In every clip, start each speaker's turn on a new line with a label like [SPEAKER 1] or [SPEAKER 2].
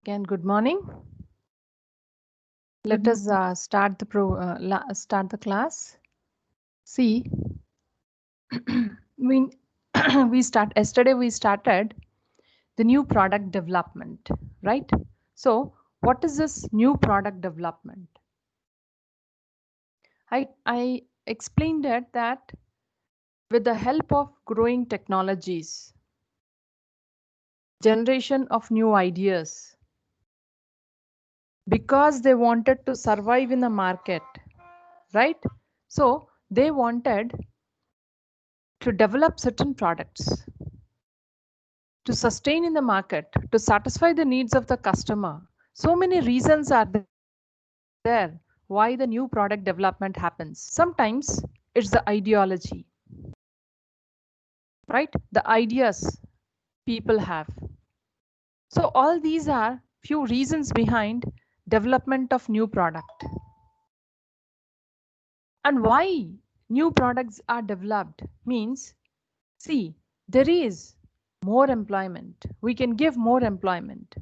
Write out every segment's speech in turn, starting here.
[SPEAKER 1] Again, good morning. Let
[SPEAKER 2] Good
[SPEAKER 1] us
[SPEAKER 2] morning.
[SPEAKER 1] start the class. See, we yesterday we started the new product development, right? So, what is this new product development? I explained it that with the help of growing technologies, generation of new ideas, because they wanted to survive in the market, right? So they wanted to develop certain products to sustain in the market, to satisfy the needs of the customer. So many reasons are there why the new product development happens. Sometimes it's the ideology, right? The ideas people have. So all these are few reasons behind development of new product. And why new products are developed means, see, there is more employment. We can give more employment.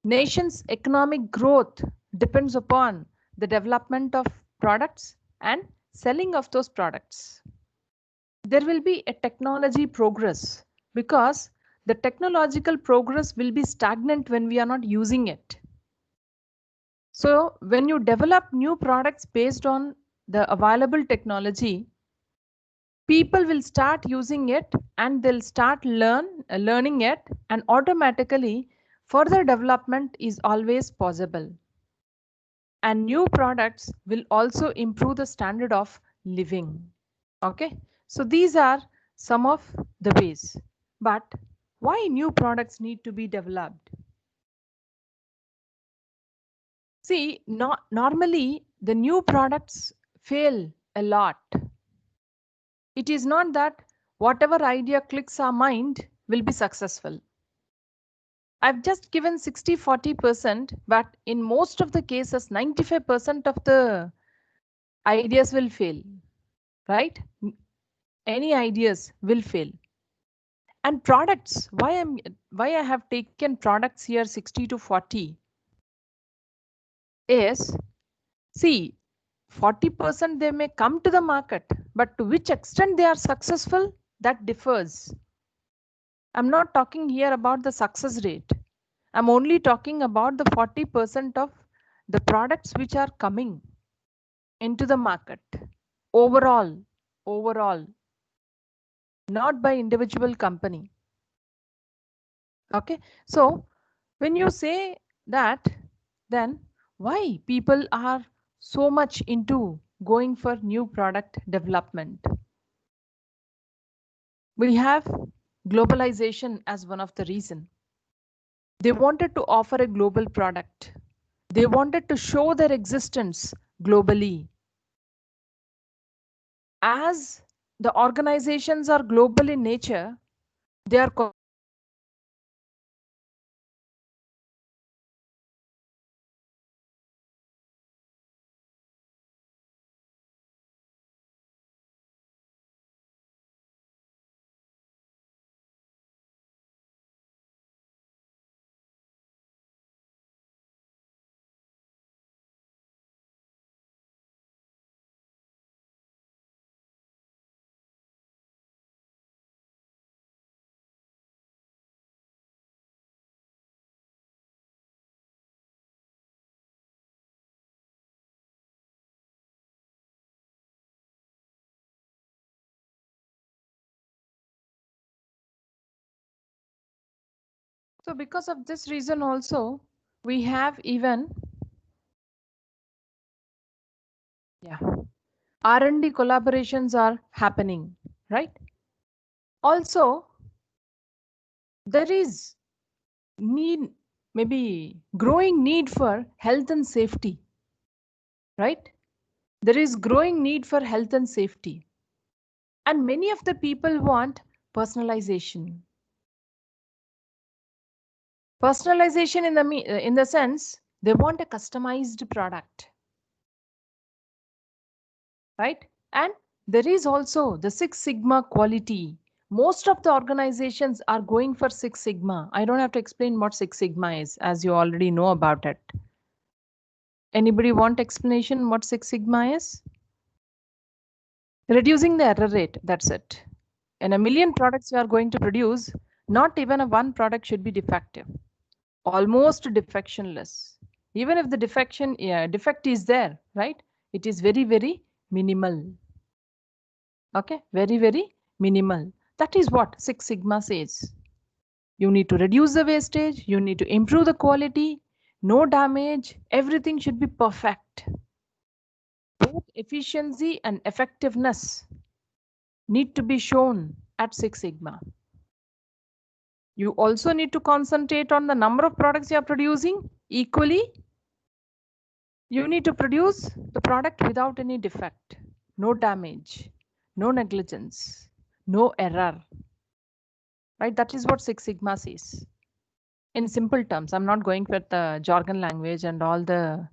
[SPEAKER 1] Nation's economic growth depends upon the development of products and selling of those products. There will be a technology progress because the technological progress will be stagnant when we are not using it. So when you develop new products based on the available technology, people will start using it and they'll start learning it, and automatically further development is always possible. And new products will also improve the standard of living. Okay, so these are some of the ways. But why new products need to be developed? See, normally the new products fail a lot. It is not that whatever idea clicks our mind will be successful. I've just given 60-40%, but in most of the cases, 95% of the ideas will fail, right? Any ideas will fail. And products, why I have taken products here 60 to 40 is, see, 40% they may come to the market, but to which extent they are successful, that differs. I'm not talking here about the success rate. I'm only talking about the 40% of the products which are coming into the market. Overall, not by individual company. Okay, so when you say that, then why people are so much into going for new product development? We have globalization as one of the reason. They wanted to offer a global product. They wanted to show their existence globally. As the organizations are global in nature, they are collaborating with multiple organizations to develop new products. So because of this reason also, we have even, yeah, R&D collaborations are happening, right? Also, there is need, maybe growing need for health and safety, right? There is growing need for health and safety. And many of the people want personalization. Personalization in the sense they want a customized product, right? And there is also the Six Sigma quality Most of the organizations are going for Six Sigma. I don't have to explain what Six Sigma is, as you already know about it. Anybody want explanation what Six Sigma is? Reducing the error rate, that's it. In a million products you are going to produce, not even a one product should be defective. Almost defectionless. Even if the defect is there, right? It is very, very minimal. Okay, very, very minimal. That is what Six Sigma says. You need to reduce the wastage, you need to improve the quality, no damage, everything should be perfect. Both efficiency and effectiveness need to be shown at Six Sigma. You also need to concentrate on the number of products you are producing equally. You need to produce the product without any defect, no damage, no negligence, no error. Right? That is what Six Sigma says. In simple terms, I'm not going with the jargon language and all the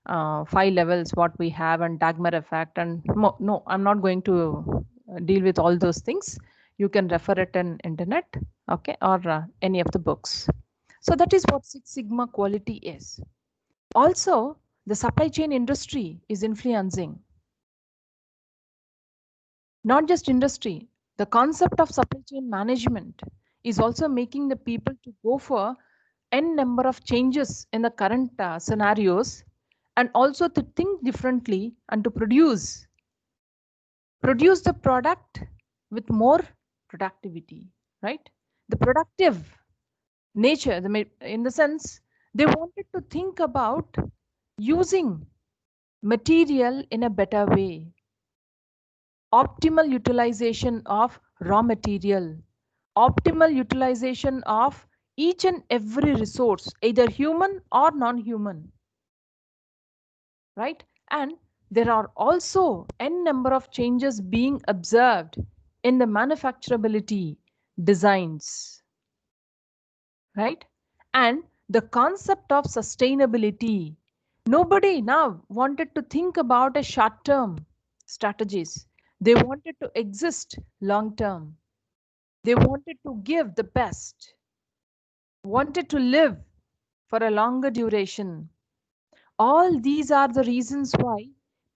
[SPEAKER 1] 5 levels what we have and Dagmar effect and no, I'm not going to deal with all those things. You can refer it in internet, okay, or any of the books. So that is what Six Sigma quality is. Also, the supply chain industry is influencing. Not just industry, the concept of supply chain management is also making the people to go for n number of changes in the current scenarios, and also to think differently and to produce the product with more productivity, right? The productive nature, in the sense they wanted to think about using material in a better way, optimal utilization of raw material, optimal utilization of each and every resource, either human or non-human, right? And there are also n number of changes being observed in the manufacturability designs, right? And the concept of sustainability. Nobody now wanted to think about a short-term strategies. They wanted to exist long-term. They wanted to give the best, wanted to live for a longer duration. All these are the reasons why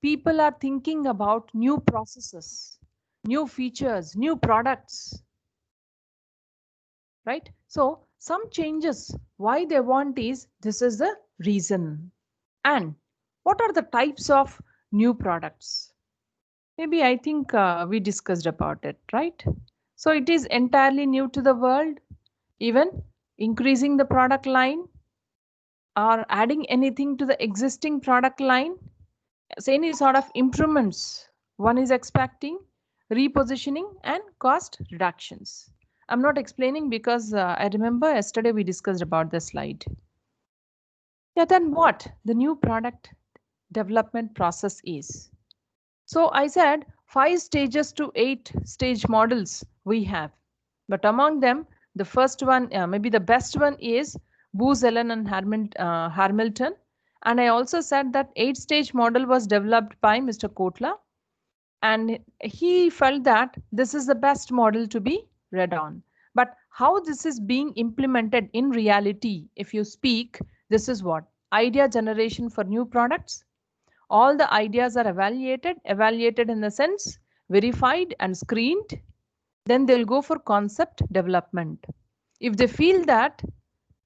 [SPEAKER 1] people are thinking about new processes, new features, new products, right? So some changes, why they want is, this is the reason. And what are the types of new products? Maybe I think we discussed about it, right? So it is entirely new to the world, even increasing the product line or adding anything to the existing product line. So any sort of improvements one is expecting, repositioning and cost reductions. I'm not explaining because I remember yesterday we discussed about the slide. Yeah, then what the new product development process is. So I said 5 stages to 8 stage models we have, but among them the first one, maybe the best one, is Booz Allen and Hamilton. And I also said that 8-stage model was developed by Mr. Kotler, and he felt that this is the best model to be read on. But how this is being implemented in reality, if you speak, this is what idea generation for new products. All the ideas are evaluated in the sense verified and screened. Then they'll go for concept development. If they feel that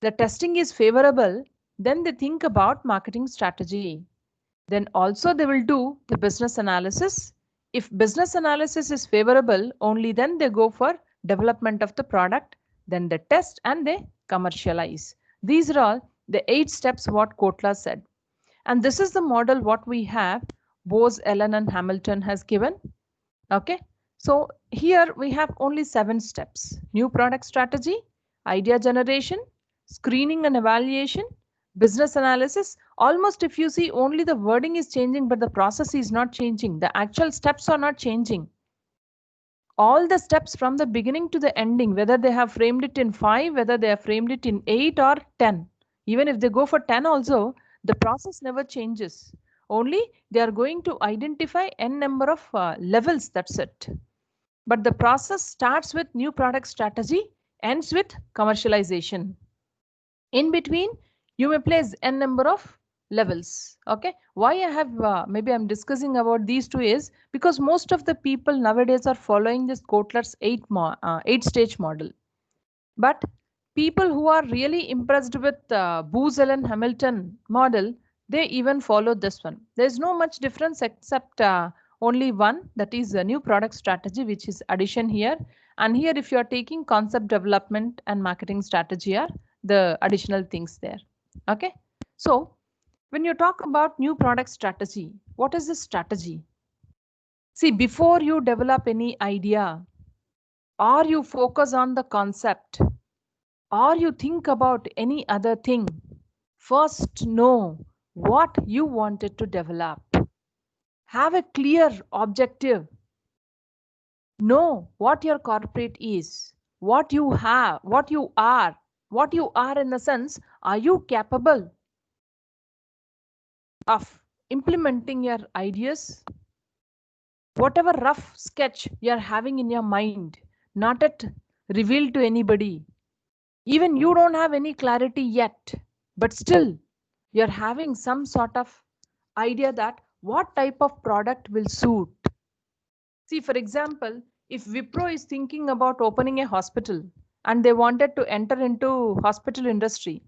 [SPEAKER 1] the testing is favorable, then they think about marketing strategy. Then also they will do the business analysis. If business analysis is favorable, only then they go for development of the product, then they test and they commercialize. These are all the 8 steps what Kotler said. And this is the model what we have, Booz Allen and Hamilton has given. Okay, so here we have only 7 steps: new product strategy, idea generation, screening and evaluation, business analysis. Almost, if you see, only the wording is changing, but the process is not changing. The actual steps are not changing. All the steps from the beginning to the ending, whether they have framed it in 5, whether they have framed it in 8 or 10, even if they go for 10 also, the process never changes. Only they are going to identify n number of levels, that's it. But the process starts with new product strategy, ends with commercialization. In between, you may place n number of levels. Okay, why I have maybe I'm discussing about these two is because most of the people nowadays are following this Kotler's 8 stage model. But people who are really impressed with Booz Allen Hamilton model, they even follow this one. There is no much difference except only one, that is a new product strategy, which is addition here. And here, if you are taking concept development and marketing strategy, are the additional things there. Okay. So when you talk about new product strategy, what is the strategy? See, before you develop any idea, or you focus on the concept, or you think about any other thing, first know what you wanted to develop. Have a clear objective. Know what your corporate is, what you have, what you are. What you are in the sense, are you capable of implementing your ideas? Whatever rough sketch you're having in your mind, not yet revealed to anybody. Even you don't have any clarity yet, but still you're having some sort of idea that what type of product will suit. See, for example, if Wipro is thinking about opening a hospital and they wanted to enter into hospital industry,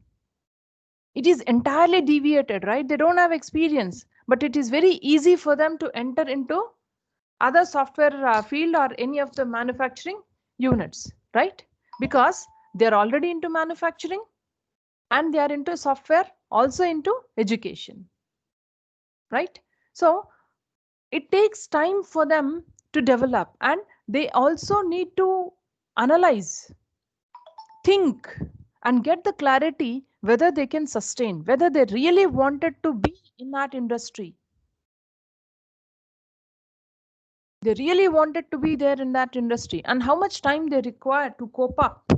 [SPEAKER 1] it is entirely deviated, right? They don't have experience, but it is very easy for them to enter into other software field or any of the manufacturing units, right? Because they're already into manufacturing and they are into software, also into education, right? So it takes time for them to develop, and they also need to analyze, think, and get the clarity whether they can sustain, whether they really wanted to be in that industry. They really wanted to be there in that industry, and how much time they require to cope up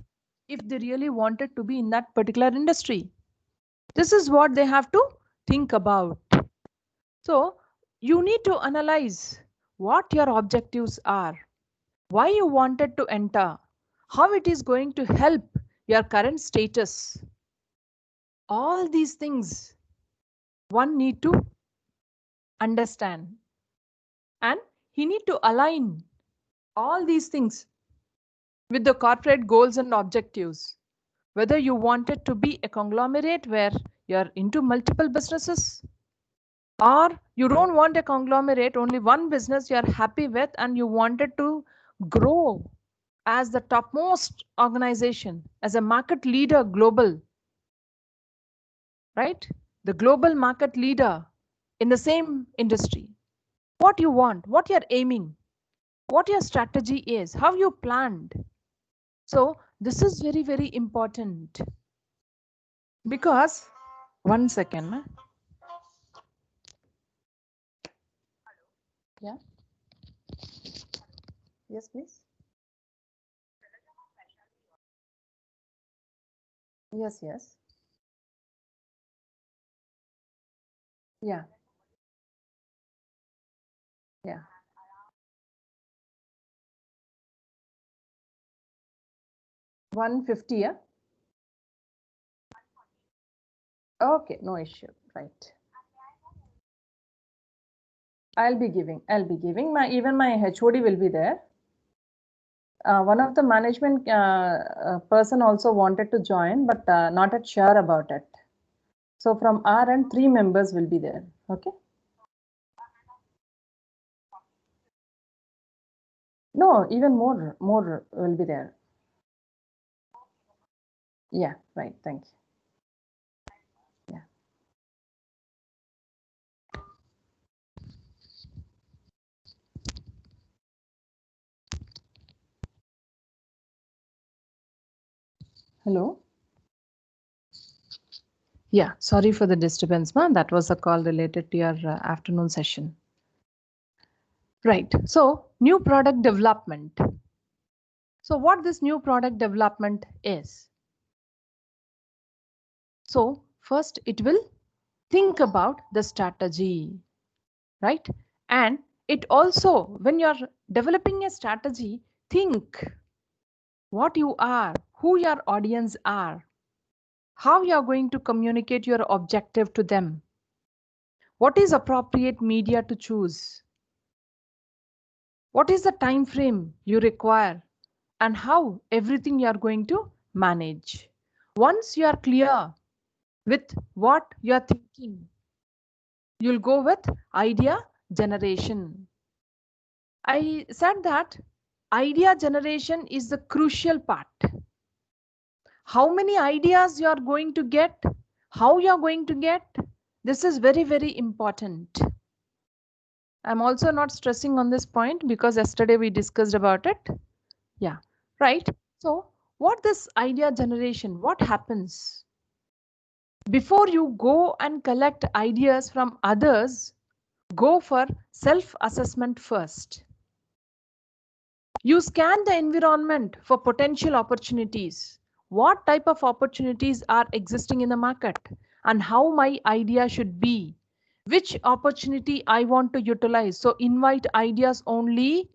[SPEAKER 1] if they really wanted to be in that particular industry. This is what they have to think about. So you need to analyze what your objectives are, why you wanted to enter, how it is going to help your current status. All these things one need to understand, and he need to align all these things with the corporate goals and objectives. Whether you wanted to be a conglomerate where you're into multiple businesses, or you don't want a conglomerate, only one business you're happy with, and you wanted to grow as the topmost organization, as a market leader global, right? The global market leader in the same industry. What you want, what you're aiming, what your strategy is, how you planned. So this is very, very important, because one second. Yeah. Yes, please. Yes, yes. Yeah, yeah. 150, yeah? Okay, no issue. Right. I'll be giving my, even my HOD will be there. One of the management person also wanted to join, but not yet sure about it. So from our end, 3 members will be there. Okay. No, even more will be there. Yeah, right. Thank you. Yeah. Hello. Yeah, sorry for the disturbance, ma'am. That was a call related to your afternoon session. Right. So new product development. So what this new product development is? So first it will think about the strategy, right? And it also, when you're developing a strategy, think what you are, who your audience are, how you are going to communicate your objective to them, what is appropriate media to choose, what is the time frame you require, and how everything you are going to manage. Once you are clear with what you are thinking, you'll go with idea generation. I said that idea generation is the crucial part. How many ideas you are going to get, how you are going to get, this is very, very important. I'm also not stressing on this point because yesterday we discussed about it. Yeah, right. So what this idea generation, what happens? Before you go and collect ideas from others, go for self-assessment first. You scan the environment for potential opportunities. What type of opportunities are existing in the market and how my idea should be? Which opportunity I want to utilize? So invite ideas only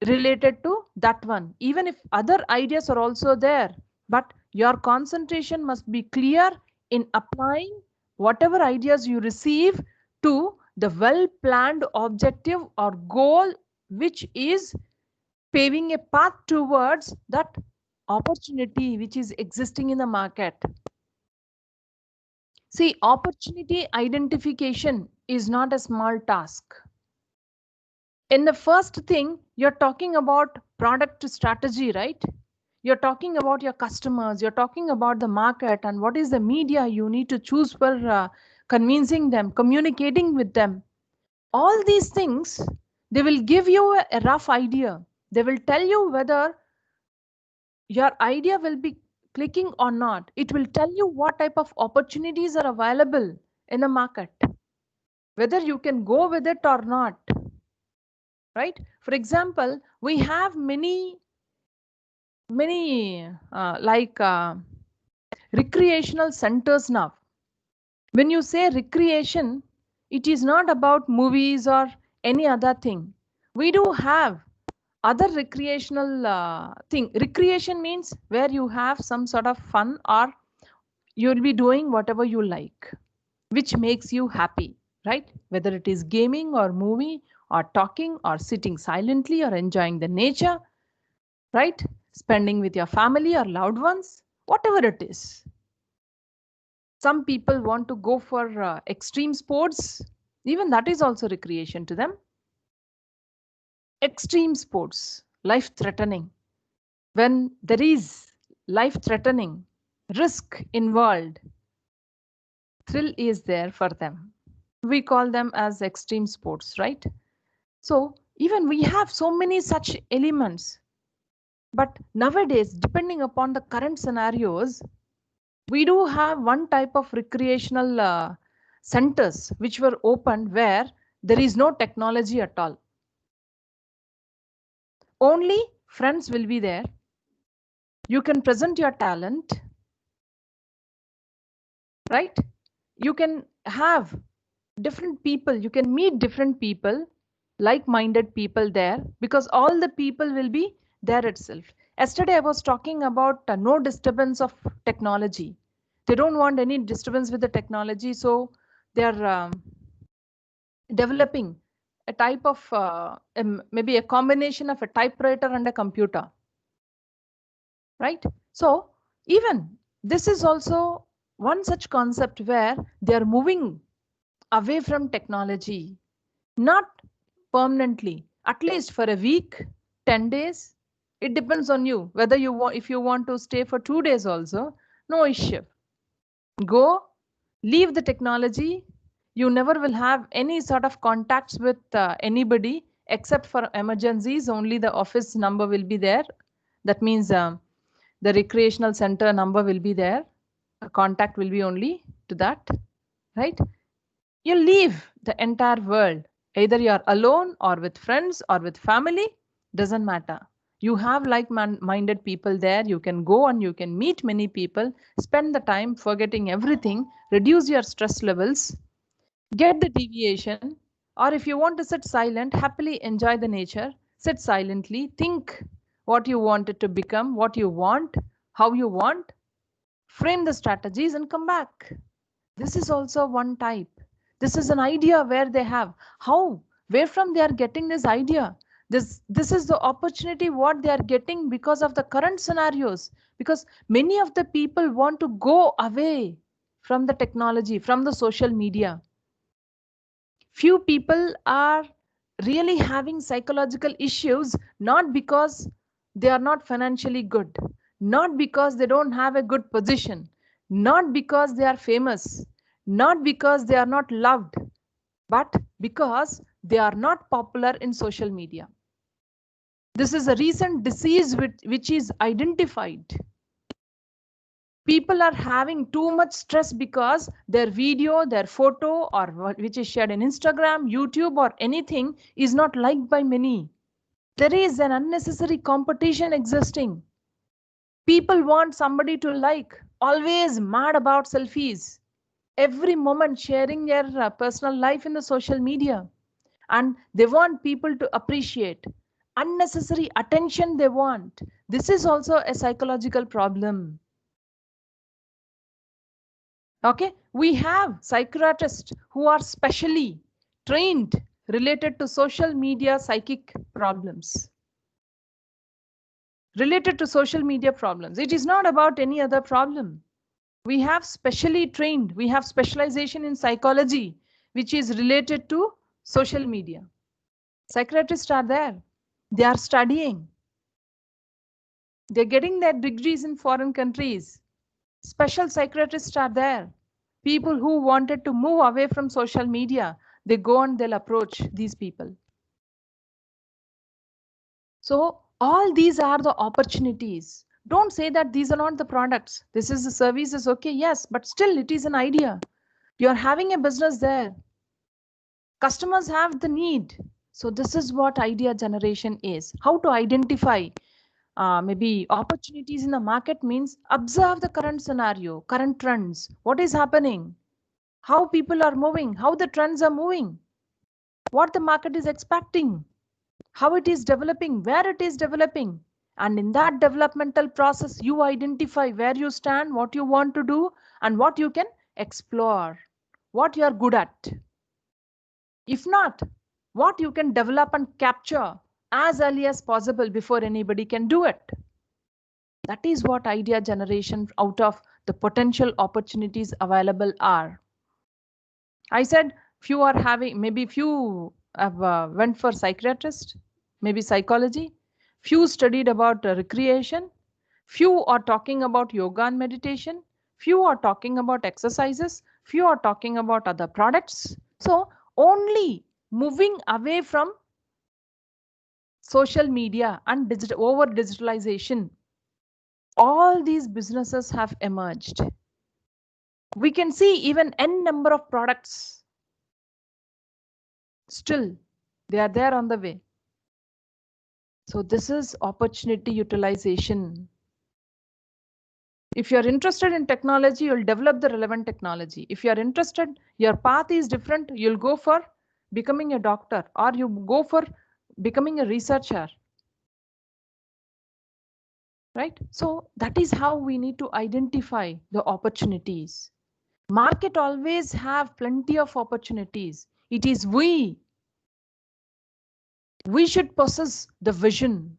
[SPEAKER 1] related to that one. Even if other ideas are also there, but your concentration must be clear in applying whatever ideas you receive to the well-planned objective or goal, which is paving a path towards that opportunity which is existing in the market. See, opportunity identification is not a small task. In the first thing, you're talking about product strategy, right? You're talking about your customers, you're talking about the market and what is the media you need to choose for convincing them, communicating with them. All these things, they will give you a rough idea. They will tell you whether your idea will be clicking or not. It will tell you what type of opportunities are available in the market, whether you can go with it or not, right? For example, we have many recreational centers now. When you say recreation, it is not about movies or any other thing. We do have other recreational thing. Recreation means where you have some sort of fun or you'll be doing whatever you like, which makes you happy, right? Whether it is gaming or movie or talking or sitting silently or enjoying the nature, right? Spending with your family or loved ones, whatever it is. Some people want to go for extreme sports. Even that is also recreation to them. Extreme sports, life threatening. When there is life threatening risk involved, thrill is there for them. We call them as extreme sports, right? So even we have so many such elements. But nowadays, depending upon the current scenarios, we do have one type of recreational centers which were opened where there is no technology at all. Only friends will be there. You can present your talent, right? You can have different people, you can meet different people, like-minded people there, because all the people will be there itself. Yesterday I was talking about no disturbance of technology. They don't want any disturbance with the technology, so they're developing a type of maybe a combination of a typewriter and a computer, right? So even this is also one such concept where they are moving away from technology, not permanently, at least for a week, 10 days. It depends on you whether you want, if you want to stay for 2 days also, no issue. Go, leave the technology. You never will have any sort of contacts with anybody except for emergencies. Only the office number will be there. That means the recreational center number will be there. A contact will be only to that, right? You leave the entire world. Either you are alone or with friends or with family, doesn't matter. You have like-minded people there. You can go and you can meet many people, spend the time forgetting everything, reduce your stress levels, get the deviation, or if you want to sit silent, happily enjoy the nature. Sit silently, think what you wanted to become, what you want, how you want, frame the strategies and come back. This is also one type. This is an idea where they have. How? Where from they are getting this idea? This is the opportunity what they are getting because of the current scenarios. Because many of the people want to go away from the technology, from the social media. Few people are really having psychological issues, not because they are not financially good, not because they don't have a good position, not because they are famous, not because they are not loved, but because they are not popular in social media. This is a recent disease which is identified. People are having too much stress because their video, their photo, or which is shared in Instagram, YouTube, or anything is not liked by many. There is an unnecessary competition existing. People want somebody to like, always mad about selfies, every moment sharing their personal life in the social media. And they want people to appreciate. Unnecessary attention they want. This is also a psychological problem. Okay, we have psychiatrists who are specially trained related to social media psychic problems. Related to social media problems. It is not about any other problem. We have specially trained, we have specialization in psychology, which is related to social media. Psychiatrists are there. They are studying. They're getting their degrees in foreign countries. Special psychiatrists are there. People who wanted to move away from social media, they go and they'll approach these people. So all these are the opportunities. Don't say that these are not the products. This is the services. Okay, yes, but still it is an idea. You're having a business there. Customers have the need. So this is what idea generation is. How to identify maybe opportunities in the market means observe the current scenario, current trends, what is happening, how people are moving, how the trends are moving, what the market is expecting, how it is developing, where it is developing. And in that developmental process, you identify where you stand, what you want to do, and what you can explore, what you are good at. If not, what you can develop and capture as early as possible before anybody can do it. That is what idea generation out of the potential opportunities available are. I said few are having, maybe few have went for psychiatrist, maybe psychology, few studied about recreation, few are talking about yoga and meditation, few are talking about exercises, few are talking about other products. So only moving away from social media and over digitalization, all these businesses have emerged. We can see even n number of products. Still, they are there on the way. So this is opportunity utilization. If you're interested in technology, you'll develop the relevant technology. If you're interested, your path is different, you'll go for becoming a doctor or you go for becoming a researcher. Right? So that is how we need to identify the opportunities. Market always have plenty of opportunities. It is we should possess the vision.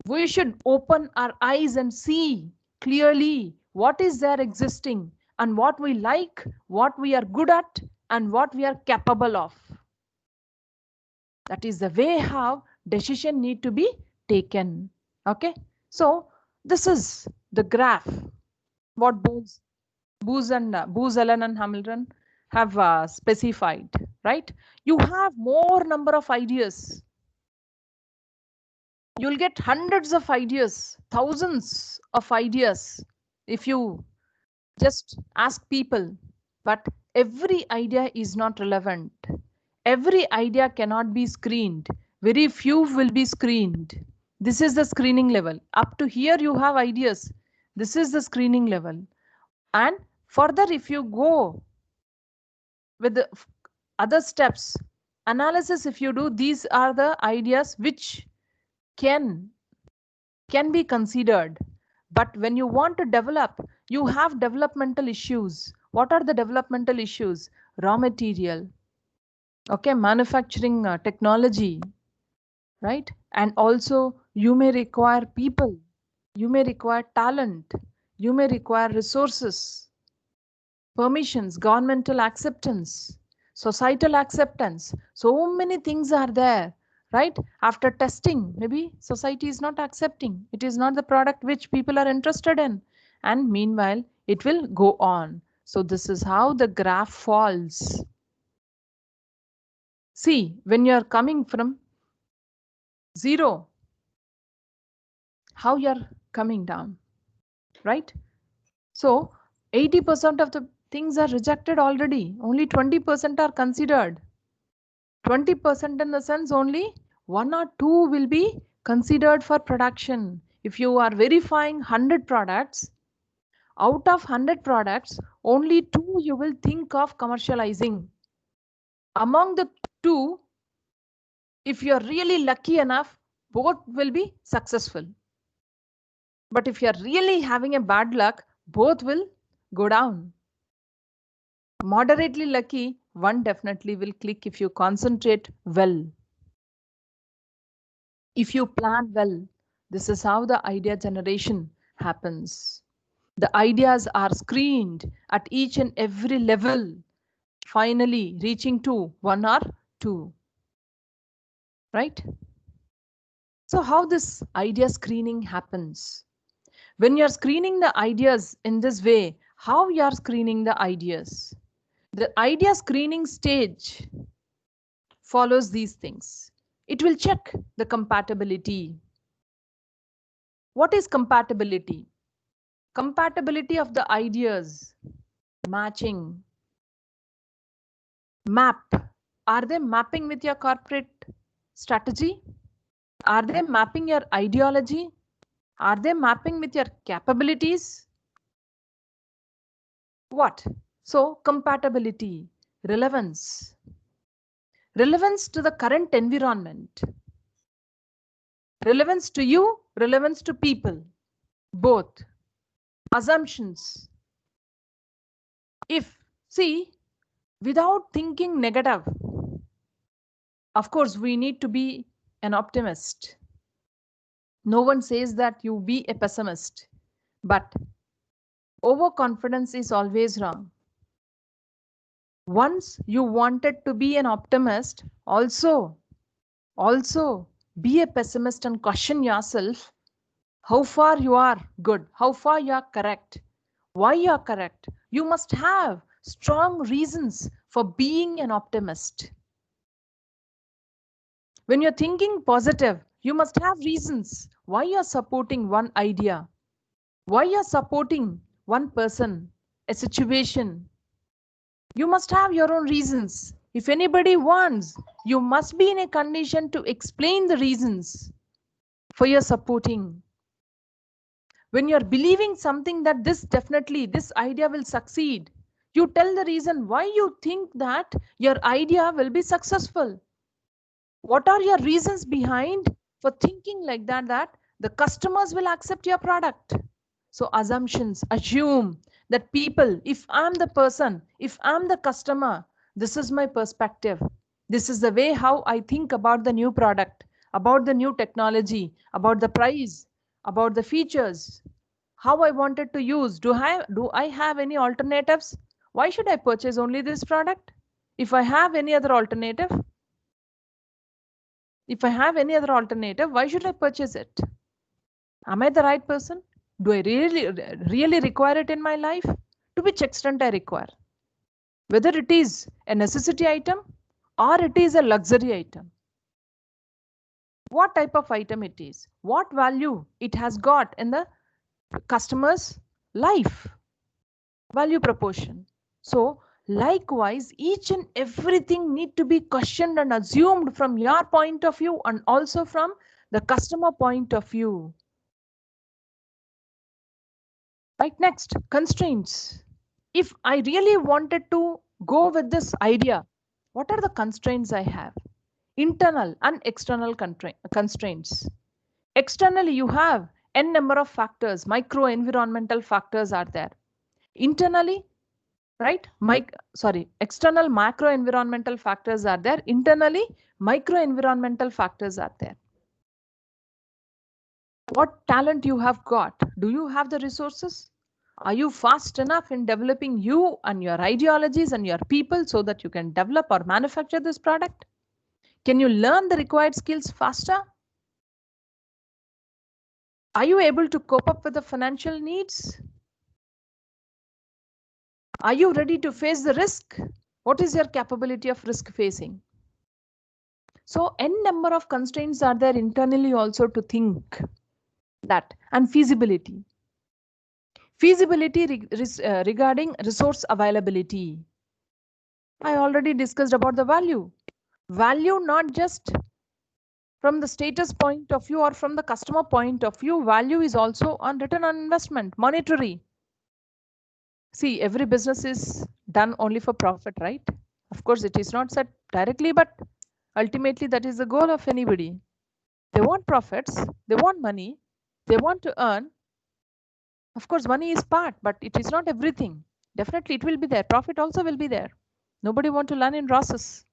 [SPEAKER 1] We should open our eyes and see clearly what is there existing and what we like, what we are good at, and what we are capable of. That is the way how decision need to be taken. Okay, so this is the graph what Booz, Allen and Hamilton have specified, right? You have more number of ideas. You'll get hundreds of ideas, thousands of ideas if you just ask people. But every idea is not relevant. Every idea cannot be screened. Very few will be screened. This is the screening level. Up to here you have ideas. This is the screening level. And further, if you go with the other steps analysis if you do, these are the ideas which can be considered. But when you want to develop, you have developmental issues. What are the developmental issues? Raw material, okay, manufacturing technology, right? And also you may require people, you may require talent, you may require resources, permissions, governmental acceptance, societal acceptance. So many things are there, right? After testing, maybe society is not accepting. It is not the product which people are interested in. And meanwhile, it will go on. So this is how the graph falls. See, when you are coming from zero, how you are coming down, right? So 80% of the things are rejected already. Only 20% are considered. 20% in the sense only one or two will be considered for production. If you are verifying 100 products, out of 100 products, only two you will think of commercializing. Among the two, if you're really lucky enough, both will be successful. But if you're really having a bad luck, both will go down. Moderately lucky, one definitely will click if you concentrate well. If you plan well, this is how the idea generation happens. The ideas are screened at each and every level, finally reaching to one or two. Right? So how this idea screening happens? When you're screening the ideas in this way, how you are screening the ideas? The idea screening stage follows these things. It will check the compatibility. What is compatibility? Compatibility of the ideas, matching, map. Are they mapping with your corporate strategy? Are they mapping your ideology? Are they mapping with your capabilities? What? So compatibility, relevance, relevance to the current environment, relevance to you, relevance to people, both. Assumptions. If, see, without thinking negative, of course, we need to be an optimist. No one says that you be a pessimist, but overconfidence is always wrong. Once you wanted to be an optimist, also be a pessimist and question yourself how far you are good, how far you are correct, why you are correct. You must have strong reasons for being an optimist. When you're thinking positive, you must have reasons why you're supporting one idea, why you're supporting one person, a situation. You must have your own reasons. If anybody wants, you must be in a condition to explain the reasons for your supporting. When you're believing something that this idea will succeed, you tell the reason why you think that your idea will be successful. What are your reasons behind for thinking like that the customers will accept your product? So assumptions, assume that people, if I'm the person, if I'm the customer, this is my perspective. This is the way how I think about the new product, about the new technology, about the price, about the features, how I wanted to use. Do I have any alternatives? Why should I purchase only this product? If I have any other alternative, why should I purchase it? Am I the right person? Do I really require it in my life? To which extent I require? Whether it is a necessity item or it is a luxury item. What type of item it is? What value it has got in the customer's life? Value proportion. So likewise, each and everything need to be questioned and assumed from your point of view and also from the customer point of view. Right, next, constraints. If I really wanted to go with this idea, What are the constraints I have? Internal and external constraints. Externally, you have n number of factors, micro environmental factors are there. Internally, right? External macro environmental factors are there. Internally, micro environmental factors are there. What talent you have got? Do you have the resources? Are you fast enough in developing you and your ideologies and your people so that you can develop or manufacture this product? Can you learn the required skills faster? Are you able to cope up with the financial needs? Are you ready to face the risk? What is your capability of risk facing? So n number of constraints are there internally also to think that. And feasibility. Feasibility regarding resource availability. I already discussed about the value. Value not just from the status point of view or from the customer point of view. Value is also on return on investment, monetary. See, every business is done only for profit, right? Of course, it is not said directly, but ultimately that is the goal of anybody. They want profits, they want money, they want to earn. Of course, money is part, but it is not everything. Definitely it will be there. Profit also will be there. Nobody want to learn in losses.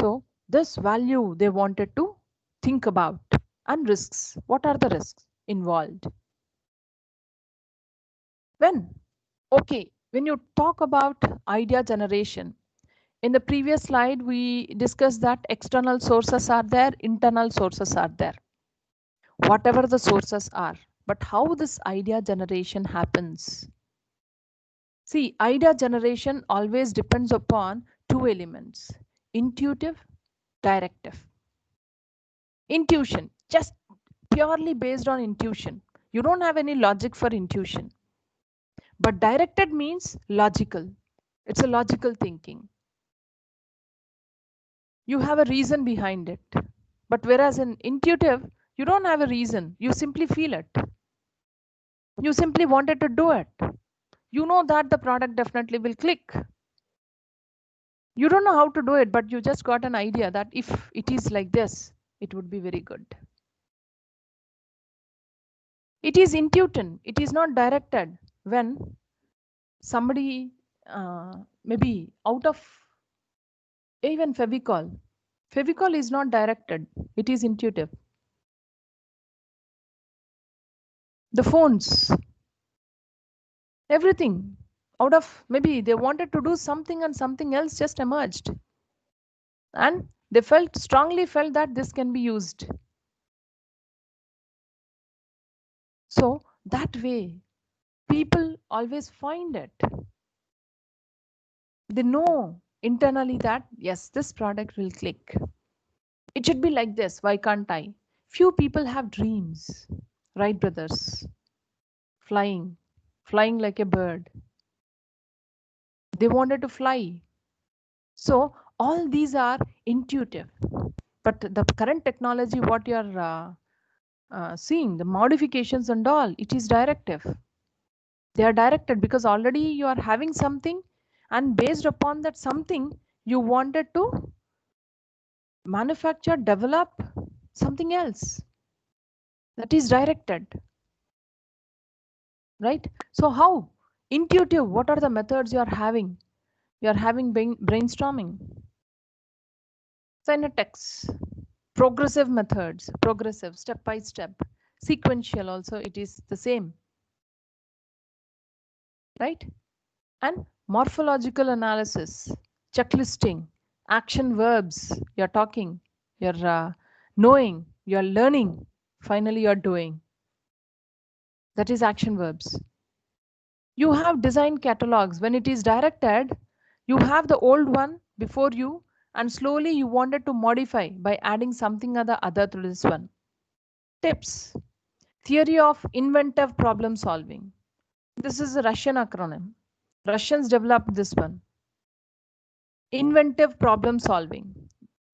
[SPEAKER 1] So this value they wanted to think about. And risks. What are the risks involved? When you talk about idea generation, in the previous slide, we discussed that external sources are there, internal sources are there. Whatever the sources are, but how this idea generation happens? See, idea generation always depends upon two elements, intuitive, directive. Intuition, just purely based on intuition. You don't have any logic for intuition. But directed means logical. It's a logical thinking. You have a reason behind it. But whereas in intuitive, you don't have a reason. You simply feel it. You simply wanted to do it. You know that the product definitely will click. You don't know how to do it, but you just got an idea that if it is like this, it would be very good. It is intuitive. It is not directed. When somebody maybe out of even Fevicol is not directed. It is intuitive. The phones, everything out of maybe they wanted to do something and something else just emerged. And they strongly felt that this can be used. So that way, people always find it. They know internally that, yes, this product will click. It should be like this. Why can't I? Few people have dreams, right, brothers? Flying like a bird. They wanted to fly. So all these are intuitive. But the current technology, what you're seeing, the modifications and all, it is directive. They are directed because already you are having something, and based upon that something, you wanted to manufacture, develop something else. That is directed. Right? So how? Intuitive, what are the methods you are having? You are having brainstorming. Synotex, progressive methods, progressive, step by step. Sequential also, it is the same. Right? And morphological analysis, checklisting, action verbs, you're talking, you're knowing, you're learning, finally you're doing. That is action verbs. You have design catalogs. When it is directed, you have the old one before you, and slowly you wanted to modify by adding something other to this one. Tips. Theory of inventive problem solving. This is a Russian acronym. Russians developed this one. Inventive problem solving.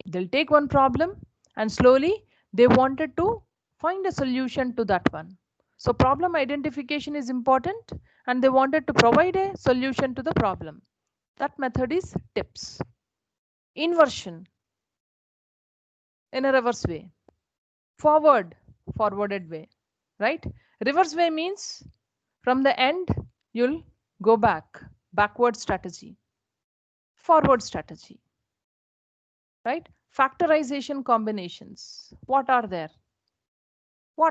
[SPEAKER 1] They'll take one problem and slowly they wanted to find a solution to that one. So problem identification is important, and they wanted to provide a solution to the problem. That method is TIPS. inversion in a reverse way, forwarded way, right? Reverse way means from the end you'll go backward strategy, forward strategy, right? Factorization combinations, what are there,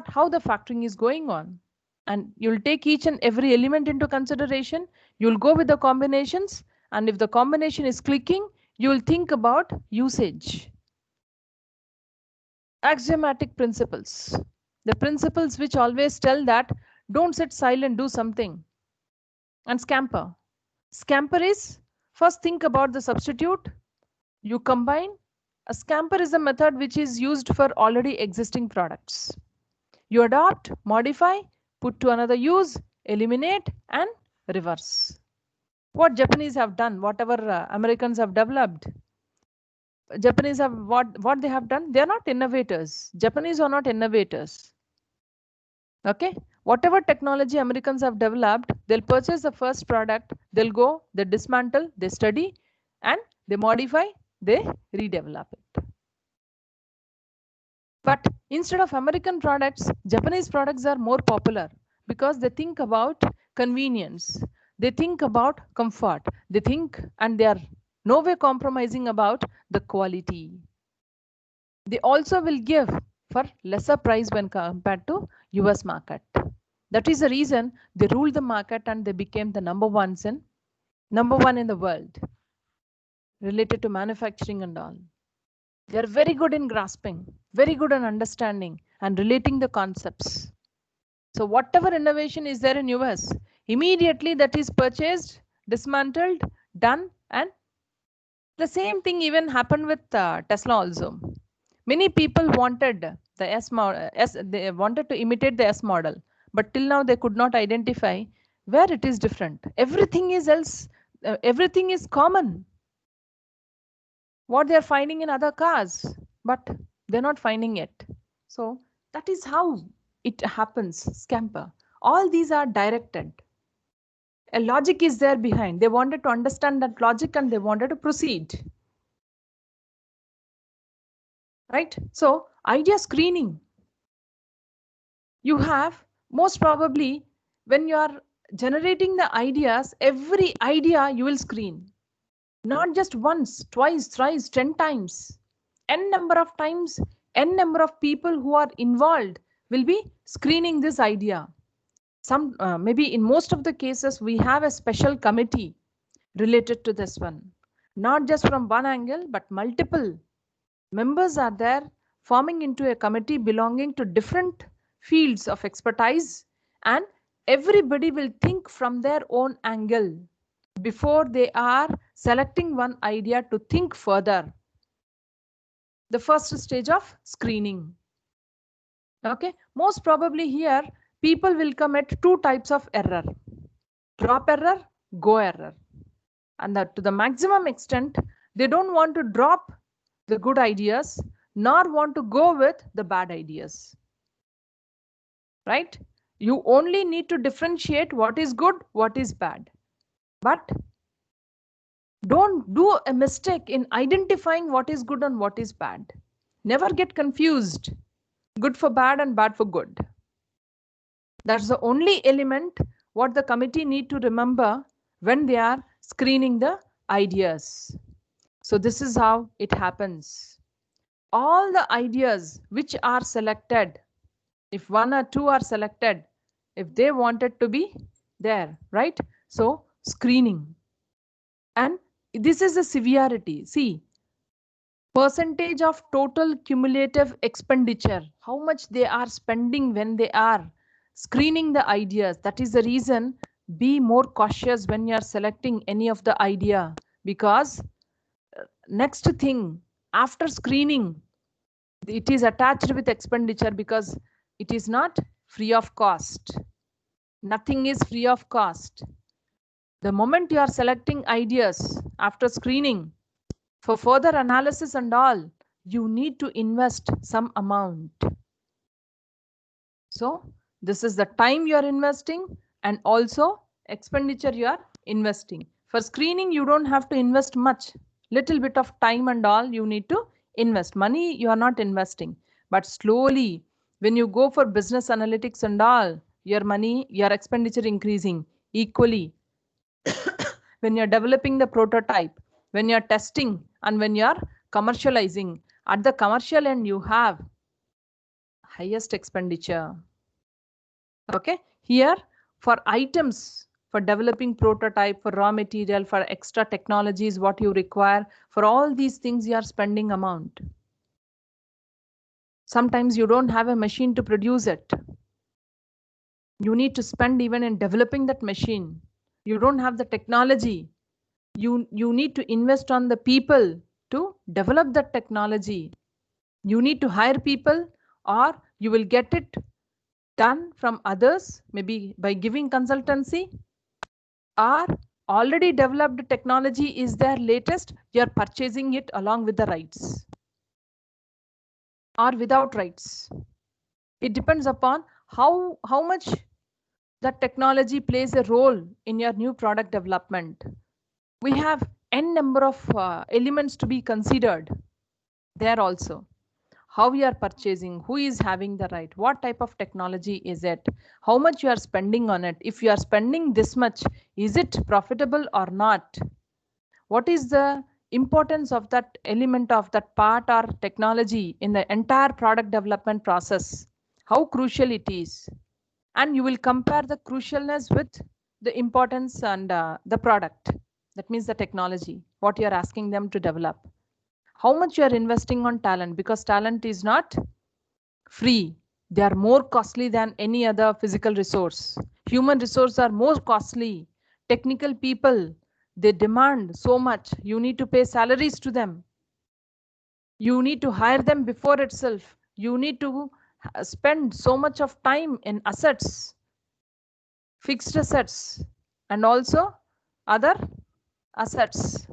[SPEAKER 1] how the factoring is going on, and you'll take each and every element into consideration. You'll go with the combinations, and if the combination is clicking, you'll think about usage. Axiomatic principles, the principles which always tell that don't sit silent, do something. And scamper is first think about the substitute, you combine. A scamper is a method which is used for already existing products. You adopt, modify, put to another use, eliminate, and reverse. What Japanese have done, whatever Americans have developed, Japanese have what they have done. They are not innovators. Japanese are not innovators. Okay, whatever technology Americans have developed, they'll purchase the first product, they'll go, they dismantle, they study, and they modify, they redevelop it. But instead of American products, Japanese products are more popular because they think about convenience, they think about comfort, they think, and they are no way compromising about the quality. They also will give for lesser price when compared to US market. That is the reason they ruled the market and they became the number one in the world related to manufacturing and all. They are very good in grasping, very good in understanding and relating the concepts. So whatever innovation is there in US, immediately that is purchased, dismantled, done, and the same thing even happened with Tesla also. Many people wanted the they wanted to imitate the S model, but till now they could not identify where it is different. Everything is else, everything is common. What they are finding in other cars, but they're not finding it. So that is how it happens, scamper. All these are directed. A logic is there behind. They wanted to understand that logic and they wanted to proceed. Right? So idea screening. You have most probably when you are generating the ideas, every idea you will screen. Not just once, twice, thrice, 10 times. N number of times, N number of people who are involved will be screening this idea. Some maybe in most of the cases, we have a special committee related to this one. Not just from one angle, but multiple members are there forming into a committee belonging to different fields of expertise, and everybody will think from their own angle before they are selecting one idea to think further. The first stage of screening. Okay, most probably here people will commit two types of error: drop error, go error. And that to the maximum extent, they don't want to drop the good ideas nor want to go with the bad ideas. Right? You only need to differentiate what is good, what is bad. But don't do a mistake in identifying what is good and what is bad. Never get confused. Good for bad and bad for good. That's the only element what the committee need to remember when they are screening the ideas. So this is how it happens. All the ideas which are selected, if one or two are selected, if they wanted to be there, right? So screening. And this is the severity. See, percentage of total cumulative expenditure, how much they are spending when they are screening the ideas. That is the reason be more cautious when you are selecting any of the idea, because next thing after screening, it is attached with expenditure because it is not free of cost. Nothing is free of cost. The moment you are selecting ideas after screening, for further analysis and all, you need to invest some amount. So this is the time you are investing and also expenditure you are investing. For screening, you don't have to invest much. little bit of time and all you need to invest. Money you are not investing, but slowly when you go for business analytics and all, your money, your expenditure increasing equally. When you're developing the prototype, when you're testing, and when you're commercializing, at the commercial end you have highest expenditure. Okay, here for items, for developing prototype, for raw material, for extra technologies what you require, for all these things you are spending amount. Sometimes you don't have a machine to produce it. You need to spend even in developing that machine. You don't have the technology. You need to invest on the people to develop that technology. You need to hire people, or you will get it done from others, maybe by giving consultancy, or already developed technology is their latest, you're purchasing it along with the rights or without rights. It depends upon how much that technology plays a role in your new product development. We have n number of elements to be considered there also. How we are purchasing, who is having the right, what type of technology is it, how much you are spending on it. If you are spending this much, is it profitable or not? What is the importance of that element of that part or technology in the entire product development process? How crucial it is? And you will compare the crucialness with the importance and the product. That means the technology, what you are asking them to develop. How much you are investing on talent, because talent is not free. They are more costly than any other physical resource. Human resources are more costly. Technical people, they demand so much. You need to pay salaries to them. You need to hire them before itself. You need to spend so much of time in assets, fixed assets, and also other assets.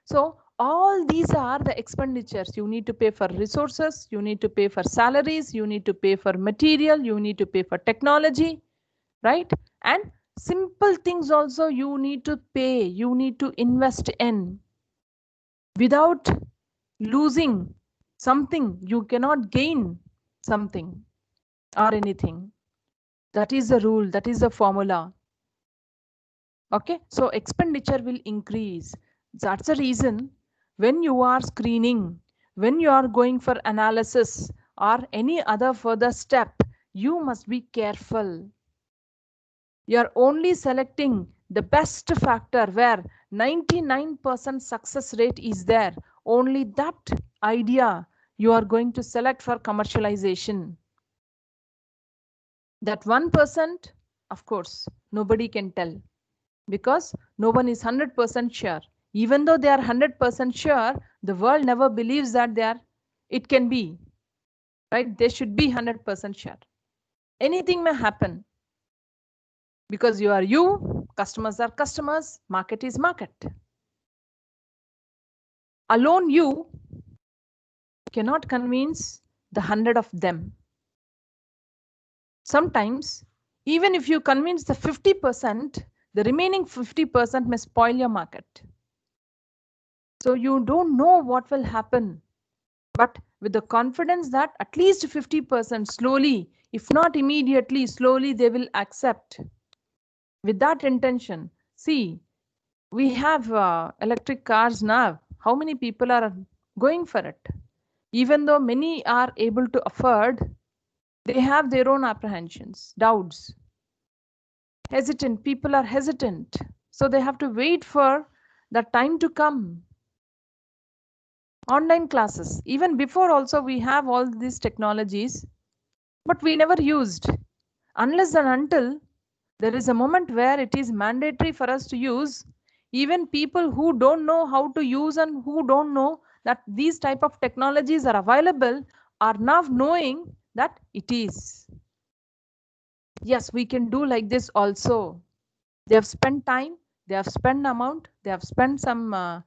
[SPEAKER 1] So all these are the expenditures. You need to pay for resources, you need to pay for salaries, you need to pay for material, you need to pay for technology, right? And simple things also you need to pay, you need to invest in. Without losing something, you cannot gain something or anything. That is the rule, that is the formula. Okay, so expenditure will increase. That's the reason when you are screening, when you are going for analysis or any other further step, you must be careful. You're only selecting the best factor where 99% success rate is there. Only that idea you are going to select for commercialization. That 1%, of course, nobody can tell, because no one is 100% sure. Even though they are 100% sure, the world never believes that it can be, right? They should be 100% sure. Anything may happen, because you are you, customers are customers, market is market. Alone you cannot convince the 100 of them. Sometimes, even if you convince the 50%, the remaining 50% may spoil your market. So you don't know what will happen, but with the confidence that at least 50% slowly, if not immediately, slowly they will accept. With that intention, see, we have electric cars now. How many people are going for it? Even though many are able to afford, they have their own apprehensions, doubts. Hesitant, people are hesitant. So they have to wait for the time to come. Online classes, even before also we have all these technologies, but we never used. Unless and until there is a moment where it is mandatory for us to use, even people who don't know how to use and who don't know that these type of technologies are available are now knowing that it is. Yes, we can do like this also. They have spent time, they have spent amount, they have spent some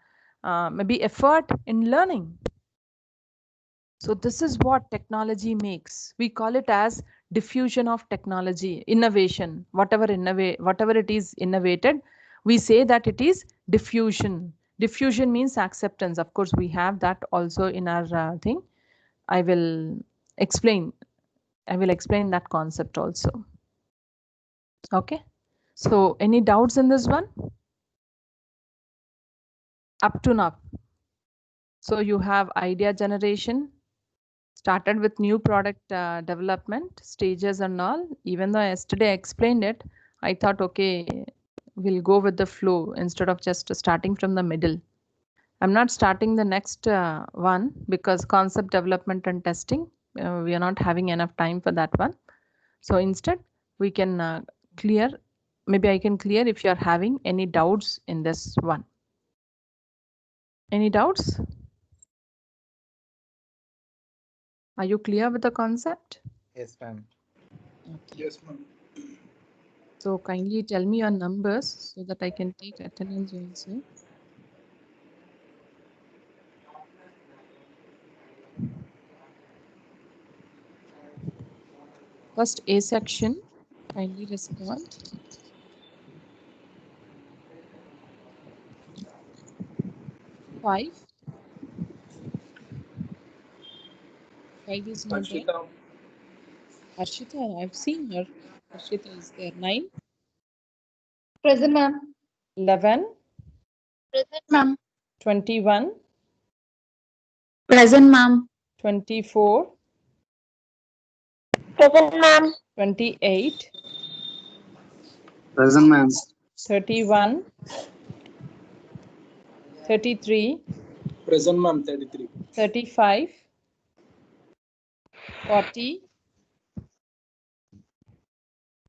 [SPEAKER 1] maybe effort in learning. So this is what technology makes. We call it as diffusion of technology, innovation, whatever it is innovated, we say that it is diffusion. Diffusion means acceptance. Of course, we have that also in our thing. I will explain that concept also. Okay. So any doubts in this one? Up to now. So you have idea generation, started with new product development stages and all. Even though yesterday I explained it, I thought, okay, we'll go with the flow instead of just starting from the middle. I'm not starting the next one because concept development and testing, we are not having enough time for that one. So instead, we can clear, maybe I can clear if you are having any doubts in this one. Any doubts? Are you clear with the concept?
[SPEAKER 2] Yes, ma'am.
[SPEAKER 1] Okay.
[SPEAKER 3] Yes, ma'am.
[SPEAKER 1] So kindly tell me your numbers so that I can take attendance also. First A section, kindly respond. Five. Five is not there.
[SPEAKER 3] Harshita,
[SPEAKER 1] Harshita, I've seen her. Harshita is there. 9.
[SPEAKER 4] Present, ma'am.
[SPEAKER 1] 11.
[SPEAKER 4] Present, ma'am.
[SPEAKER 1] 21.
[SPEAKER 4] Present, ma'am.
[SPEAKER 1] 24.
[SPEAKER 4] Present, ma'am.
[SPEAKER 1] 28.
[SPEAKER 3] present, ma'am.
[SPEAKER 1] 31. 33.
[SPEAKER 3] Present, ma'am. 33.
[SPEAKER 1] 35. 40.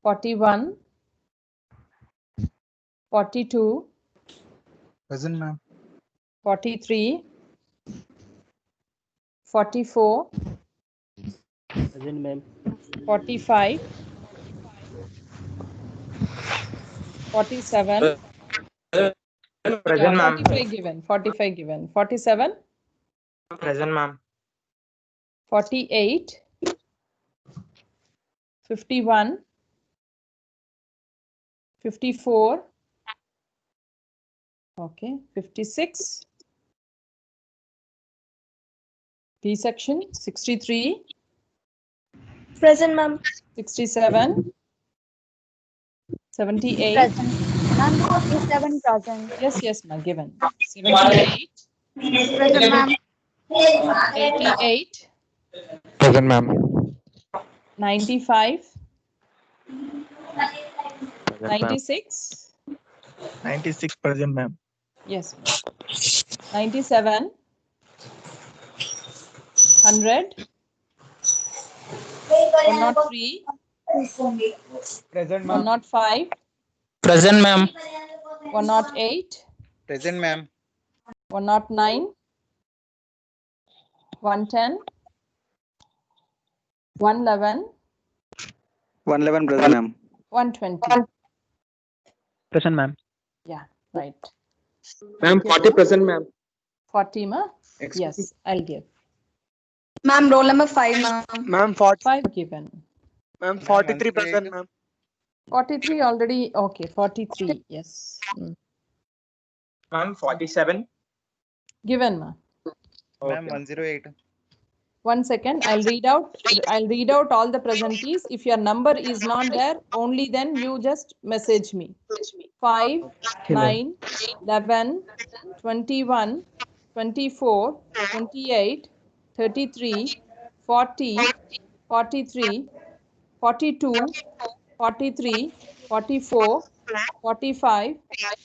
[SPEAKER 1] 41. 42.
[SPEAKER 2] Present, ma'am.
[SPEAKER 1] 43. 44.
[SPEAKER 5] Present, ma'am.
[SPEAKER 1] 45. 47.
[SPEAKER 6] Present, ma'am.
[SPEAKER 1] 45 given. 45 given. 47.
[SPEAKER 6] Present, ma'am.
[SPEAKER 1] 48. 51. 54. Okay. 56. B section. 63.
[SPEAKER 4] Present, ma'am.
[SPEAKER 1] 67. 78.
[SPEAKER 4] Present. Ma'am, 47 present.
[SPEAKER 1] Yes, ma, given. 78.
[SPEAKER 4] Present, ma'am.
[SPEAKER 1] 88.
[SPEAKER 2] Present, ma'am.
[SPEAKER 1] 95.
[SPEAKER 2] Present, ma'am.
[SPEAKER 1] 96.
[SPEAKER 2] 96 present, ma'am.
[SPEAKER 1] Yes, ma'am. 97. 100. 103.
[SPEAKER 2] Present, ma'am.
[SPEAKER 1] 105.
[SPEAKER 6] Present, ma'am.
[SPEAKER 1] 108.
[SPEAKER 2] Present, ma'am.
[SPEAKER 1] 109. 110. 111.
[SPEAKER 2] 111 present, ma'am.
[SPEAKER 1] 120.
[SPEAKER 2] Present, ma'am.
[SPEAKER 1] Yeah, right.
[SPEAKER 3] Ma'am, 40 present, ma'am.
[SPEAKER 1] 40, ma?
[SPEAKER 3] Excuse
[SPEAKER 1] Yes, I'll give.
[SPEAKER 4] Ma'am, roll number 5, ma'am.
[SPEAKER 6] Ma'am, 40.
[SPEAKER 1] 5 given.
[SPEAKER 6] Ma'am, 43 present, ma'am.
[SPEAKER 1] 43 already. Okay, 43. Yes.
[SPEAKER 6] Ma'am, 47.
[SPEAKER 1] Given, ma.
[SPEAKER 2] Ma'am, 108.
[SPEAKER 1] 1 second. I'll read out all the presentees. If your number is not there, only then you just message me. 5, 9, 11, 21, 24, 28, 33, 40, 43, 42, 43, 44, 45,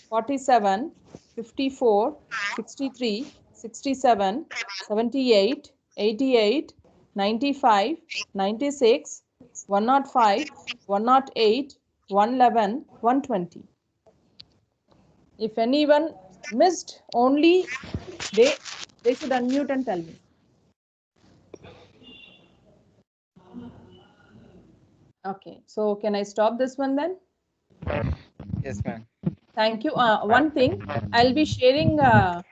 [SPEAKER 1] 47, 54, 63, 67, 78, 88, 95, 96, 105, 108, 111, 120. If anyone missed, only they should unmute and tell me. Okay, so can I stop this one then?
[SPEAKER 2] Yes, ma'am.
[SPEAKER 1] Thank you. One thing, I'll be sharing the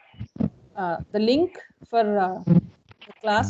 [SPEAKER 1] link for the class